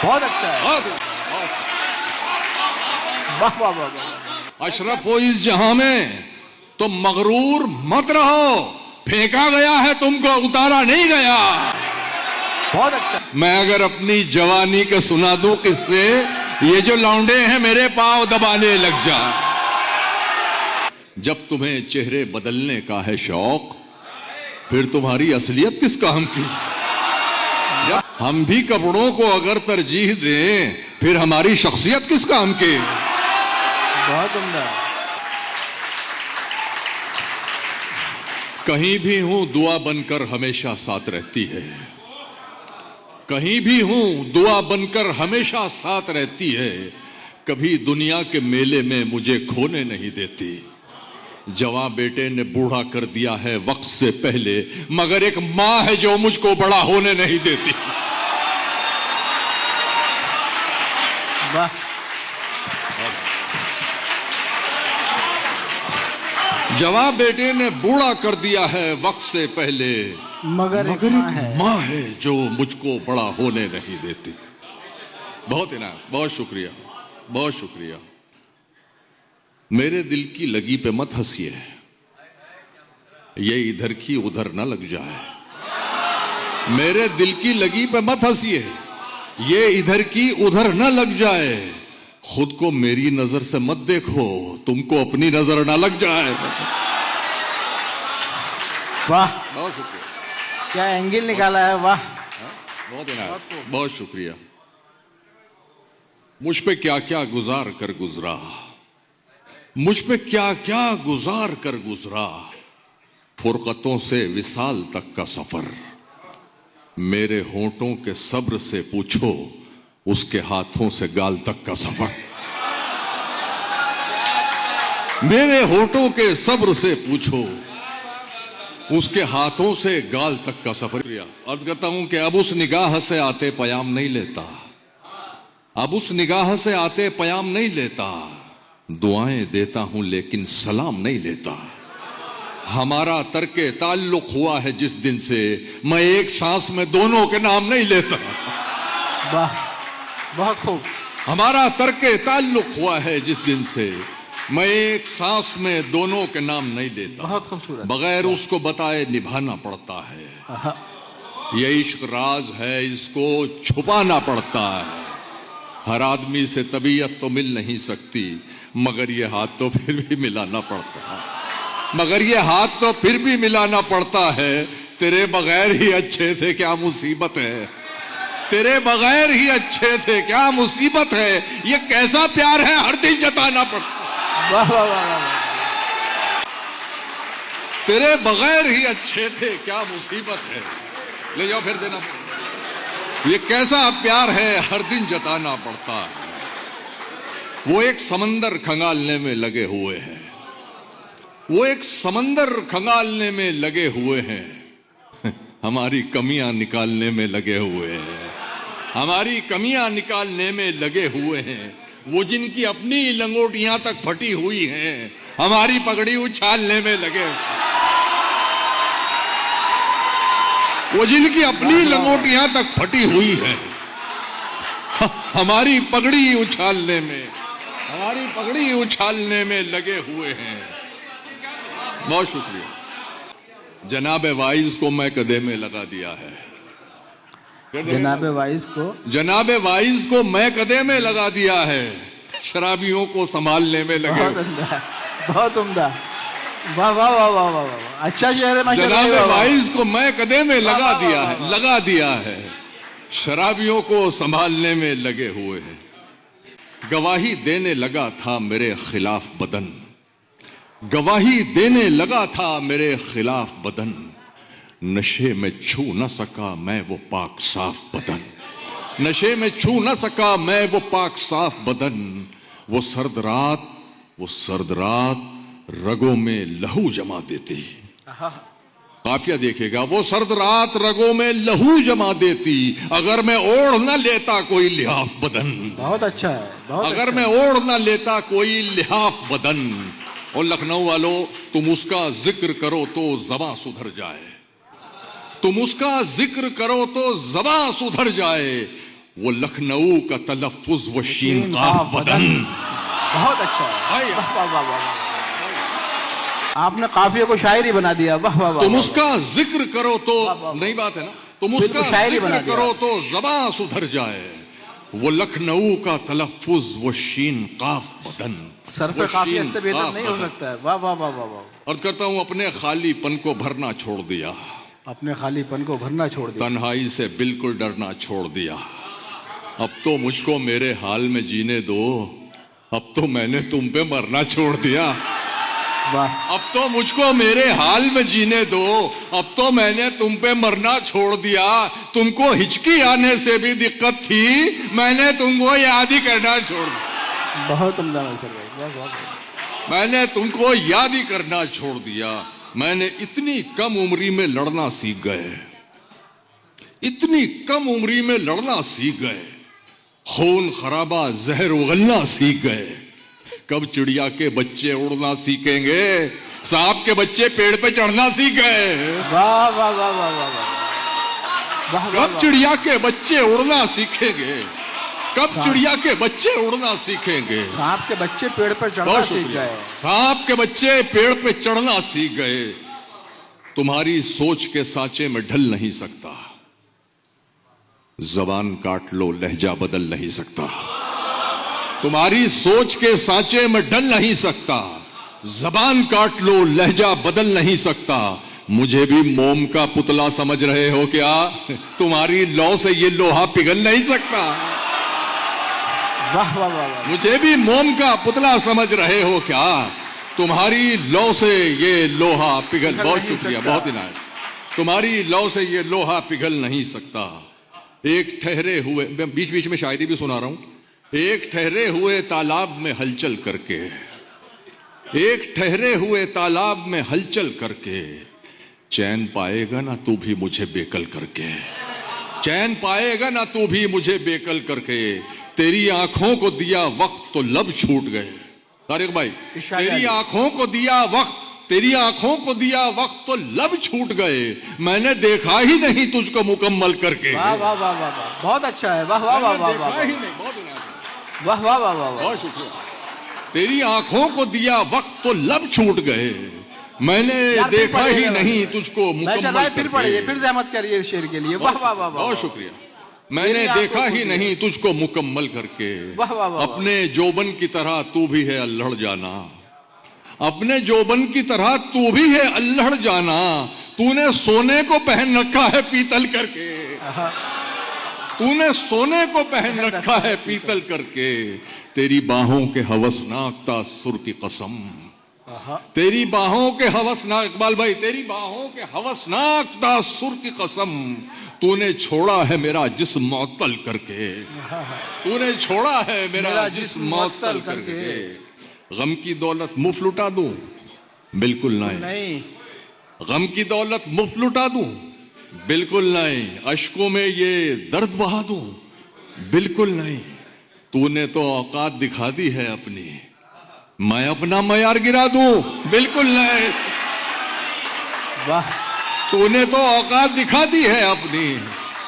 बहुत अच्छा है। वाह वाह वाह वाह। अशरफ हो इस जहां में तो मगरूर मत रहो, फेंका गया है तुमको, उतारा नहीं गया। बहुत अच्छा। मैं अगर अपनी जवानी के सुना दूं किससे, ये जो लौंडे हैं मेरे पांव दबाने लग जा। जब तुम्हें चेहरे बदलने का है शौक, फिर तुम्हारी असलियत किस काम की। जब हम भी कपड़ों को अगर तरजीह दें, फिर हमारी शख्सियत किस काम की। बहुत उम्दा। कहीं भी हूं दुआ बनकर हमेशा साथ रहती है, कहीं भी हूं दुआ बनकर हमेशा साथ रहती है। कभी दुनिया के मेले में मुझे खोने नहीं देती। जवां बेटे ने बूढ़ा कर दिया है वक्त से पहले, मगर एक मां है जो मुझको बड़ा होने नहीं देती। वाह। जवां बेटे ने बूढ़ा कर दिया है वक्त से पहले, मगर एक मां है जो मुझको बड़ा होने नहीं देती। बहुत इनाम, बहुत शुक्रिया, बहुत शुक्रिया। मेरे दिल की लगी पे मत हंसिए, ये इधर की उधर ना लग जाए। मेरे दिल की लगी पे मत हंसिए, ये इधर की उधर ना लग जाए। खुद को मेरी नजर से मत देखो, तुमको अपनी नजर ना लग जाए। वाह, बहुत शुक्रिया। क्या एंगल निकाला है। वाह, बहुत इनाम, बहुत शुक्रिया। मुझ पे क्या क्या गुजार कर गुजरा, मुझ पे क्या क्या गुजार कर गुजरा। फुरकतों से विसाल तक का सफर, मेरे होंठों के सब्र से पूछो, उसके हाथों से गाल तक का सफर। मेरे होंठों के सब्र से पूछो, उसके हाथों से गाल तक का सफर। अर्ज करता हूं कि अब उस निगाह से आते पयाम नहीं लेता, अब उस निगाह से आते पयाम नहीं लेता। दुआएं देता हूं लेकिन सलाम नहीं लेता। हमारा तर्के ताल्लुक हुआ है जिस दिन से, मैं एक सांस में दोनों के नाम नहीं लेता। वाह, बहुत खूब। हमारा तर्के ताल्लुक हुआ है जिस दिन से, मैं एक सांस में दोनों के नाम नहीं लेता। बहुत खूबसूरत। बगैर उसको बताए निभाना पड़ता है। ये इश्क राज है, इसको छुपाना पड़ता है। हर आदमी से तबीयत तो मिल नहीं सकती, मगर ये हाथ तो फिर भी मिलाना पड़ता है, मगर ये हाथ तो फिर भी मिलाना पड़ता है। तेरे बगैर ही अच्छे थे क्या मुसीबत है, तेरे बगैर ही अच्छे थे क्या मुसीबत है। ये कैसा प्यार है हर दिन जताना पड़ता है। वाह वाह वाह वाह। तेरे बगैर ही अच्छे थे क्या मुसीबत है। ले जाओ फिर देना। ये कैसा प्यार है हर दिन जताना पड़ता है। वो एक समंदर खंगालने में लगे हुए हैं, वो एक समंदर खंगालने में लगे हुए हैं। हमारी कमियां निकालने में लगे हुए हैं, हमारी कमियां निकालने में लगे हुए हैं। वो जिनकी अपनी लंगोटियां तक फटी हुई हैं, हमारी पगड़ी उछालने में लगे। वो जिनकी अपनी लंगोटियां तक फटी हुई है, हमारी पगड़ी उछालने में, हमारी पगड़ी उछालने में लगे हुए हैं। बहुत शुक्रिया। जनाब वाइज को मैं कदे में लगा दिया है। जनाब वाइज को, जनाब वाइज को मैं कदे में लगा दिया है। शराबियों को संभालने में लगे। बहुत उम्दा, बहुत उम्दा। वाह वाह वाह वाह वाह वाह। अच्छा शेर है माशाल्लाह। जनाब वाइज को मैं कदे में लगा दिया है, लगा दिया है। शराबियों को संभालने में लगे हुए हैं। गवाही देने लगा था मेरे खिलाफ बदन, गवाही देने लगा था मेरे खिलाफ बदन। नशे में छू न सका मैं वो पाक साफ बदन, नशे में छू न सका मैं वो पाक साफ बदन। वो सर्द रात, वो सर्द रात रगों में लहू जमा देती। काफिया देखेगा। वो सर्द रात रगों में लहू जमा देती, अगर मैं ओढ़ न लेता कोई लिहाफ बदन। बहुत अच्छा है, बहुत अगर अच्छा। मैं ओढ़ न लेता कोई लिहाफ बदन। और लखनऊ वालों, तुम उसका जिक्र करो तो ज़बां सुधर जाए, तुम उसका जिक्र करो तो ज़बां सुधर जाए। वो लखनऊ का तलफ्फुज वो शीन काफ बदन। बहुत अच्छा है। वाह वाह वाह वाह। आपने काफिये को शायरी बना दिया। वाह वाह वाह। तुम उसका जिक्र करो तो नई बात है ना, तुम उसका जिक्र करो तो ज़बां सुधर जाए। वो लखनऊ का तलफ्फुज वो शीन काफ बदन। सरफ़े काफिया से बेहतर नहीं हो सकता है। वाह वाह वाह वाह वाह। अर्ज करता हूं अपने खालीपन को भरना छोड़ दिया, अपने खालीपन को भरना छोड़ दिया, तन्हाई से बिल्कुल डरना छोड़ दिया। अब तो मुझको मेरे हाल में जीने दो, अब तो मैंने तुम पे मरना छोड़ दिया। वाह। अब तो मुझको मेरे हाल में जीने दो, अब तो मैंने तुम पे मरना छोड़ दिया। तुमको हिचकी आने से भी दिक्कत थी, मैंने तुमको याद ही करना छोड़ दिया। बहुत उम्दा भाई। मैंने तुमको याद ही करना छोड़ दिया। मैंने इतनी कम उम्री में लड़ना सीख गए, इतनी कम उम्री में लड़ना सीख गए। खून खराबा जहर उगलना सीख गए। कब चिड़िया के बच्चे उड़ना सीखेंगे, सांप के बच्चे पेड़ पे चढ़ना सीख गए। वाह वाह वाह वाह वाह। कब चिड़िया के बच्चे उड़ना सीखेंगे, कब चिड़िया के बच्चे उड़ना सीखेंगे। सांप के बच्चे पेड़ पर चढ़ना सीख गए। सांप के बच्चे पेड़ पे चढ़ना सीख गए। तुम्हारी सोच के सांचे में ढल नहीं सकता, जबान काट लो लहजा बदल नहीं सकता। तुम्हारी सोच के सांचे में ढल नहीं सकता, जबान काट लो लहजा बदल नहीं सकता। मुझे भी मोम का पुतला समझ रहे हो क्या? तुम्हारी लौ से ये लोहा पिघल नहीं सकता। वाह वाह वाह। मुझे भी मोम का पुतला समझ रहे हो क्या? तुम्हारी लौ से ये लोहा पिघल। बहुत शुक्रिया, बहुत इनायत। तुम्हारी लौ से ये लोहा पिघल नहीं सकता। एक ठहरे हुए, मैं बीच बीच में शायरी भी सुना रहा हूं। एक ठहरे हुए तालाब में हलचल करके, एक ठहरे हुए तालाब में हलचल करके, चैन पाएगा ना तू भी मुझे बेकल करके। चैन पाएगा ना तू भी मुझे बेकल करके। तेरी आंखों को दिया वक्त तो लब छूट गए। तारिक भाई, तेरी आंखों को दिया वक्त, तेरी आंखों को दिया वक्त तो लब छूट गए। मैंने देखा ही नहीं तुझको मुकम्मल करके। वाह वाह वाह वाह वाह। बहुत अच्छा है। वाह वाह वाह वाह वाह। वाह वाह वाह वाह। बहुत शुक्रिया। तेरी आंखों को दिया वक्त तो लब छूट गए। मैंने देखा ही नहीं तुझको मुकम्मल। फिर पढ़िए, फिर जहमत करिए इस शेर के लिए। वाह वाह वाह। बहुत शुक्रिया। मैंने देखा ही नहीं तुझको मुकम्मल करके। वाह वाह वाह। अपने जोबन की तरह तू भी है अल्हड़ जाना, अपने जोबन की तरह तू भी है अल्हड़ जाना। तूने सोने को पहन रखा है पीतल करके, तूने सोने को पहन रखा है पीतल करके। तेरी बाहों के हवसनाक तासुर की कसम, तेरी बाहों के हवसनाक, इकबाल भाई, तेरी बाहों के हवसनाक तासुर की कसम। तूने छोड़ा है मेरा जिस्म मुअत्तल करके, तूने छोड़ा है मेरा जिस्म मुअत्तल करके। गम की दौलत मुफ्त लुटा दूं? बिल्कुल नहीं। गम की दौलत मुफ्त लुटा दूं? बिल्कुल नहीं। अश्कों में ये दर्द बहा दूं? बिल्कुल नहीं। तूने तो औकात दिखा दी है अपनी, मैं अपना मयार गिरा दूं? बिल्कुल नहीं। वाह। तूने तो औकात दिखा दी है अपनी,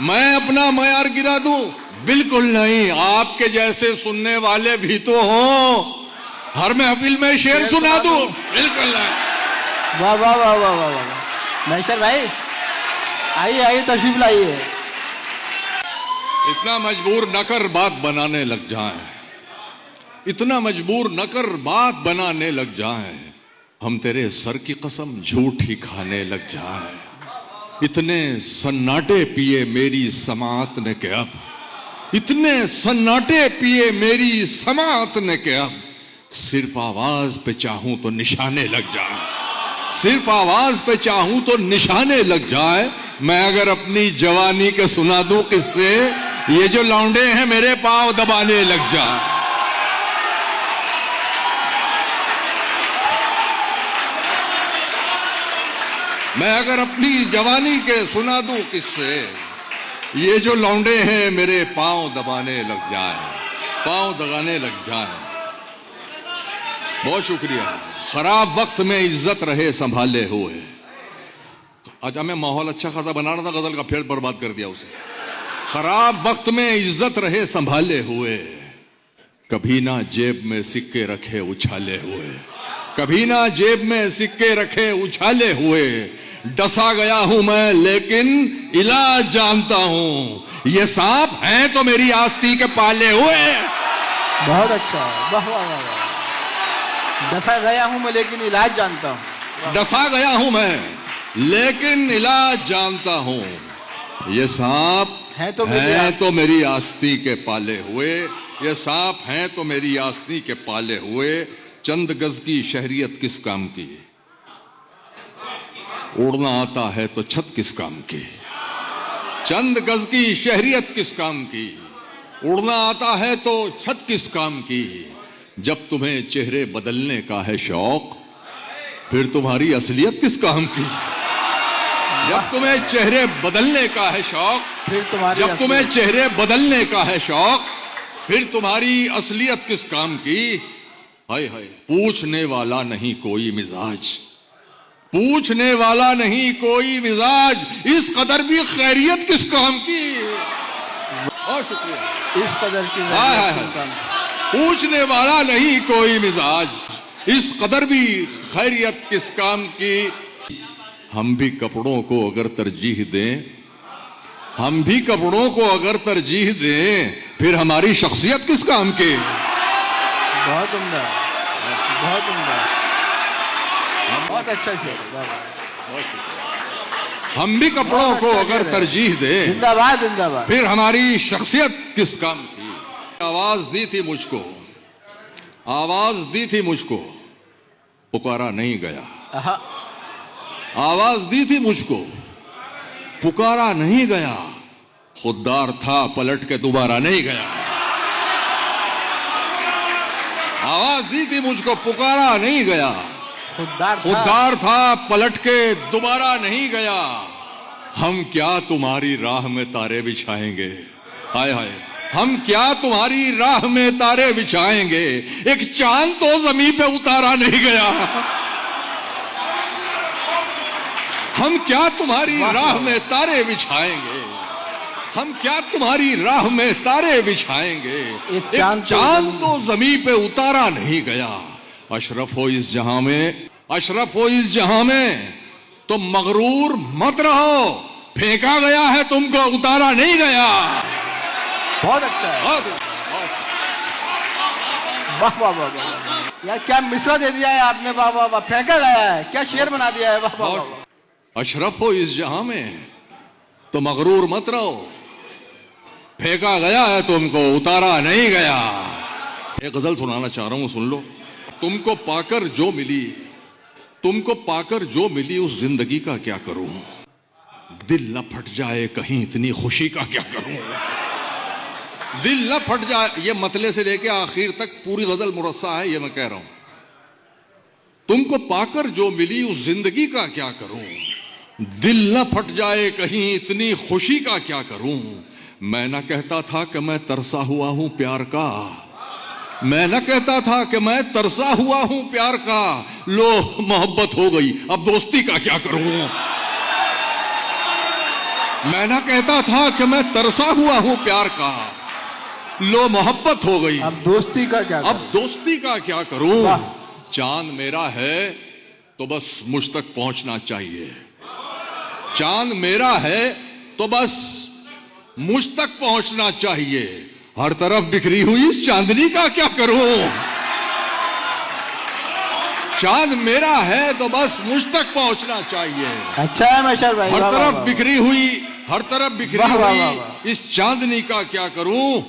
मैं अपना मयार गिरा दूं? बिल्कुल नहीं। आपके जैसे सुनने वाले भी तो हों, हर महफिल में शेर सुना दूं? बिल्कुल नहीं। वाह वाह वाह वाह वाह वाह। मैशर भाई आइए आइए, तशरीफ लाइए। इतना मजबूर न कर बात बनाने लग जाए, इतना मजबूर न कर बात बनाने लग जाए। हम तेरे सर की कसम झूठ ही खाने लग जाए। इतने सन्नाटे पिए मेरी समात ने के अब, इतने सन्नाटे पिए मेरी समात ने के अब, सिर्फ आवाज पे चाहूं तो निशाने लग जाए, सिर्फ आवाज पे चाहूं तो निशाने लग जाए। मैं अगर अपनी जवानी के सुना दूं किससे, ये जो लौंडे हैं मेरे पांव दबाने लग जाए। मैं अगर अपनी जवानी के सुना दूं किससे, ये जो लौंडे हैं मेरे पांव दबाने लग जाए, पांव दबाने लग जाए। बहुत शुक्रिया। खराब वक्त में इज्जत रहे संभाले हुए। अच्छा, मैं माहौल अच्छा खासा बना रहा था, गजल का फिर बर्बाद कर दिया उसे। खराब वक्त में इज्जत रहे संभाले हुए, कभी ना जेब में सिक्के रखे उछाले हुए, कभी ना जेब में सिक्के रखे उछाले हुए। डसा गया हूं मैं लेकिन इलाज जानता हूं, ये सांप हैं तो मेरी आस्ती के पाले हुए। बहुत अच्छा, वाह वाह वाह वाह। डसा गया हूं मैं लेकिन इलाज जानता हूं। डसा गया हूं मैं लेकिन इलाज जानता हूं, ये सांप है तो मेरी आस्ती के पाले हुए, ये सांप हैं तो मेरी आस्ती के पाले हुए। चंद गज की शहरियत किस काम की, उड़ना आता है तो छत किस काम की। चंद गज की शहरियत किस काम की, उड़ना आता है तो छत किस काम की। जब तुम्हें चेहरे बदलने का है शौक, फिर तुम्हारी असलियत किस काम की। जब तुम्हें चेहरे बदलने का है शौक, फिर तुम्हारी जब तुम्हें चेहरे बदलने का है शौक, फिर तुम्हारी असलियत किस काम की। हाय हाय, पूछने वाला नहीं कोई मिजाज, पूछने वाला नहीं कोई मिजाज, इस कदर भी खैरियत किस काम की। बहुत शुक्रिया। इस कदर की हाय हाय, पूछने वाला नहीं कोई मिजाज, इस कदर भी खैरियत किस काम की। हम भी कपड़ों को अगर तरजीह दें, हम भी कपड़ों को अगर तरजीह दें, फिर हमारी शख्सियत किस काम की। बहुत उम्दा, बहुत उम्दा, बहुत अच्छा शेर। हम भी कपड़ों को अगर तरजीह दें, जिंदाबाद जिंदाबाद, फिर हमारी शख्सियत किस काम की। आवाज दी थी मुझको, आवाज दी थी मुझको, पुकारा नहीं गया। आवाज दी थी मुझको, पुकारा नहीं गया, खुददार था पलट के दोबारा नहीं गया। आवाज दी थी मुझको, पुकारा नहीं गया, खुददार था पलट के दोबारा नहीं गया। हम क्या तुम्हारी राह में तारे बिछाएंगे, हाय हाय, हम क्या तुम्हारी राह में तारे बिछाएंगे, एक चांद तो जमीन पे उतारा नहीं गया। हम क्या तुम्हारी राह में तारे बिछाएंगे, हम क्या तुम्हारी राह में तारे बिछाएंगे, एक चांद तो जमीन पे उतारा नहीं गया। अशरफ हो इस जहां में, अशरफ हो इस जहां में, तो मगरूर मत रहो, फेंका गया है तुमको, उतारा नहीं गया। बहुत अच्छा है, वाह वाह वाह वाह यार, क्या मिसरा दे दिया है आपने, वाह वाह वाह। फेंका गया है, क्या शेर बना दिया है, वाह वाह वाह। अशरफ हो इस जहां में तो मगरूर मत रहो, फेंका गया है तुमको, उतारा नहीं गया। एक गजल सुनाना चाह रहा हूं, सुन लो। तुमको पाकर जो मिली, तुमको पाकर जो मिली, उस जिंदगी का क्या करूं, दिल न फट जाए कहीं इतनी खुशी का क्या करूं। दिल न फट जाए, ये मतले से लेके आखिर तक पूरी गजल मुरस्सा है, ये मैं कह रहा हूं। तुमको पाकर जो मिली उस जिंदगी का क्या करूं, दिल न फट जाए कहीं इतनी खुशी का क्या करूं। मैं न कहता था कि मैं तरसा हुआ हूं प्यार का, मैं न कहता था कि मैं तरसा हुआ हूं प्यार का, लो मोहब्बत हो गई अब दोस्ती का क्या करूं। मैं न कहता था कि मैं तरसा हुआ हूं प्यार का, लो मोहब्बत हो गई अब दोस्ती का क्या, अब दोस्ती का क्या करूं। चांद मेरा है तो बस मुझ तक पहुंचना चाहिए, चांद मेरा है तो बस मुझ तक पहुंचना चाहिए। हर तरफ बिखरी हुई इस चांदनी का क्या करूं। चांद मेरा है तो बस मुझ तक पहुंचना चाहिए। अच्छा है मशर भाई, हर तरफ बिखरी हुई, हर तरफ बिखरी हुई इस चांदनी का क्या करूं।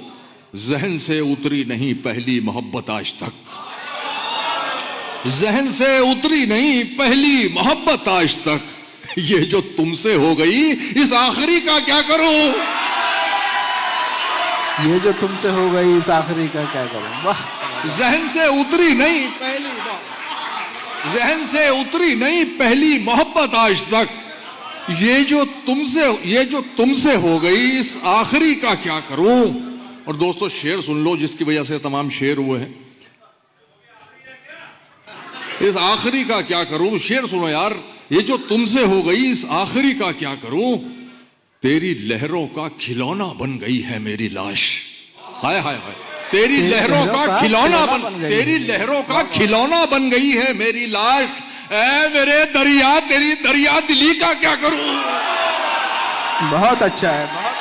जहन से उतरी नहीं पहली मोहब्बत आज तक, जहन से उतरी नहीं पहली मोहब्बत आज तक, ये जो तुमसे हो गई इस आखिरी का क्या करूं। ये जो तुमसे हो गई इस आखिरी का क्या करूं। वाह, जहन से उतरी नहीं पहली, जहन से उतरी नहीं पहली मोहब्बत आज तक, ये जो तुमसे हो गई इस आखिरी का क्या करूं। और दोस्तों शेर सुन लो जिसकी वजह से तमाम शेर हुए हैं। इस आखिरी का क्या करूं, शेर सुनो यार। ये जो तुमसे हो गई इस आखिरी का क्या करूं। तेरी लहरों का खिलौना बन गई है मेरी लाश। हाय हाय हाय, तेरी लहरों का खिलौना तेरी लहरों का खिलौना बन गई है मेरी लाश। ऐ मेरे दरिया, तेरी दरिया दिली का क्या करूं। बहुत अच्छा है।